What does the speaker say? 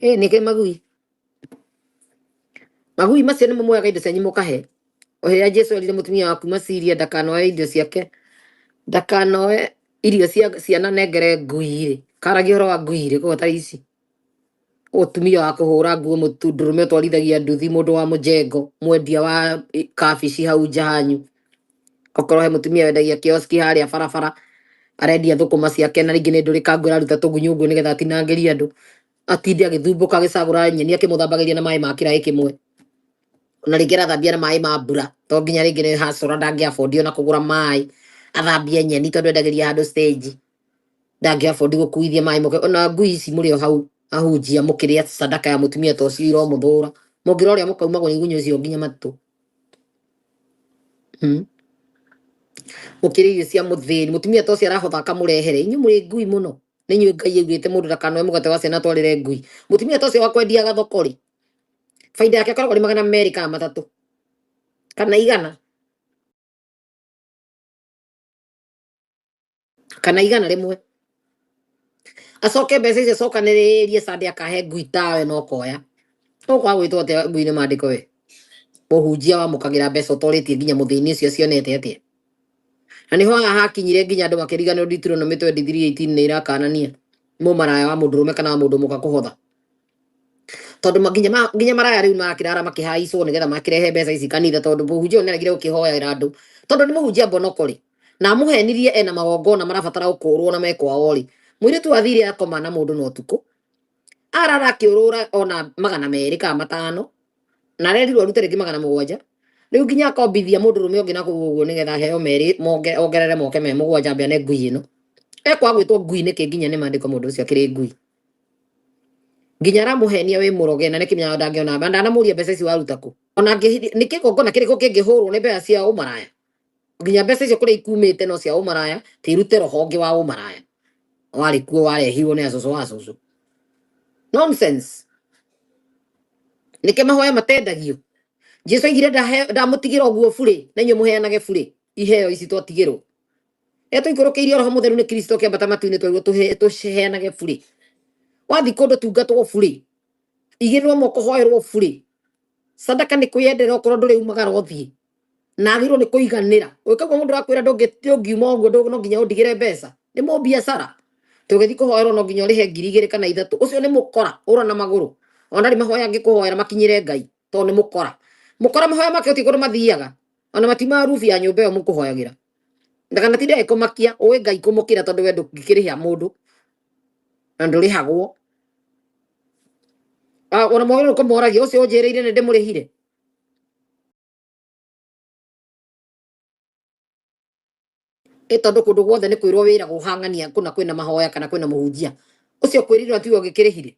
nike magui macio nĩ mũmoyaga indo cianyu mũkahe oheria Jesu erire mũtumia waku maciria ndakanoe indo ciake ndakanoe irio cia ciana nengere ngui karagia ũhoro wa ngui koguo ta ici ũtumia wa kũhũra nguo mũtũndũrũme ũtwarithagia nduthi mũndũ wa mũjengo mwendia wa kabici hau nja hanyu okorwo he mũtumia wendagia kioski harĩa barabara arendia thũkũma ciake na rĩngĩ nĩ ndũrĩ kangũ aruta tũgunyũ nguo nĩgetha atinangĩrie andũ atinde agĩthumbũka agĩcagũra nyeni akĩmũthambagĩria na maĩ ma kĩraĩ kĩmwe na rĩngĩ arathambia na maĩ ma mbura to nginya rĩngĩ nĩ hacũra ndangĩabondi ona kũgũra maĩ athambie nyeni tondũ endagĩria handũ stage ndangĩabondi gũkuithia maĩ moke ona ngui ici mũrĩ o hau ahunjia mũkĩrĩa sadaka ya mũtumia ta ũcio iromũthũra mũngĩra ũrĩa mũkaumagwo nĩ igunyũ icio nginya matũ mũkĩrĩa irio cia mũthĩni mũtumia ta ũcio arahotha akamũrehere inyuĩ mũrĩ ngui mũno nĩ inyuĩ Ngai augĩte mũndũ ndakanoe mũgate wa ciana twarĩre ngui mũtumia ta ũcio wakwendiaga thoko rĩ faida yake akoragwo nĩ 200 kana 300 kana 100 kana 100 rĩmwe acoke mbeca icio cokanĩrĩrie sande akahe ngui tawe no koya ũkwa gwĩtwo atĩa ngui-inĩ mandĩko we mũhunjia wamũkagĩra mbeca ũtorĩtie nginya mũthĩni ũcio cionete atĩa na nĩho haha hakinyire nginya andũ makĩriganĩrwo Deuteronomy 23:18 nĩ irakanania mũmaraya wa mũndũrũme kana wa mũndũ mũka kũhotha tondũ nginya maraya rĩu marakĩrara makĩhaicwo nĩgetha makĩrehe mbeca ici kanitha tondũ mũhunjia ũyũ nĩaregire gũkĩhoera andũ tondũ nĩ mũhunjia mbonoko rĩ na mũhenirie ena magongona marabatara gũkũrwo na mekwao rĩ mũirĩtu athire akoma na mũndũ no ũtukũ arara akĩũrũra ona 200 kana 500 na arerirwo arute rĩngĩ 700 rĩu nginya akombithia mũndũrũme ũngĩ na kũu ũguo nĩgetha aheo merĩ ongerere moke me 7 mbia nĩ ngui ĩno ekwa gwĩtwo ngui nĩkĩ nginya nĩ mandĩko mũndũ ũcio akĩrĩ ngui nginya aramũhenia wĩ mũroge na nĩkĩ mĩao ndangĩona ndanamũria mbeca ici waruta kũ ona nĩ kĩgongona kĩrĩkũ kĩngĩhũrwo nĩ mbeca cia ũmaraya nginya mbeca icio kũrĩa ikumĩte no cia ũmaraya tirute roho ũngĩ wa ũmaraya warĩ kuo warehirwo nĩ acũcũ wa acũcũ nonsense nĩkĩ mahoya matendagio Jesu aigire ndamũtigĩra ũguo bure na inyuĩ mũheanage bure iheo ici twatigĩrwo tũikũrũkĩirie roho mũtheru nĩ Kristo kĩambata matu-inĩ twaigwo tũheanage bure wathi kũndũ tungatwo bure igĩrĩrwo moko hoerwo bure sadaka nĩ kwĩyendera okorwo ndũrĩ umagara ũthiĩ na agĩrĩirwo nĩ kũiganĩra ũĩkaguo mũndũ akwĩra ndũngiuma ũguo no nginya ũndigĩre mbeca nĩ mũbiacara tũgĩthiĩ kũhoerwo no nginya ũrĩhe 2,000 kana 3,000 ũcio nĩ mũkora ũra na magũrũ ona rĩ mahoya angĩkũhoera makinyĩre Ngai tondũ nĩ mũkora mahoya make ũti kũrĩ mathiaga ona matimaga rubi ya nyũmba ĩyo mũkũhoyagĩra ndakanatinde agĩkũmakia ũĩ Ngai kũmũkĩra tondũ we ndũngĩkĩrĩha mũndũ na ndũrĩhagwo ona mwaũrĩrwo kũmoragia ũcio ũnjĩrĩire nĩ ndĩmũrĩhire tondũ kũndũ guothe nĩ kwĩrwo wĩra gũhang'ania kuna kwĩna mahoya kana kwĩna mũhunjia ũcio kwĩrirwo atiwe ũgĩkĩrĩhire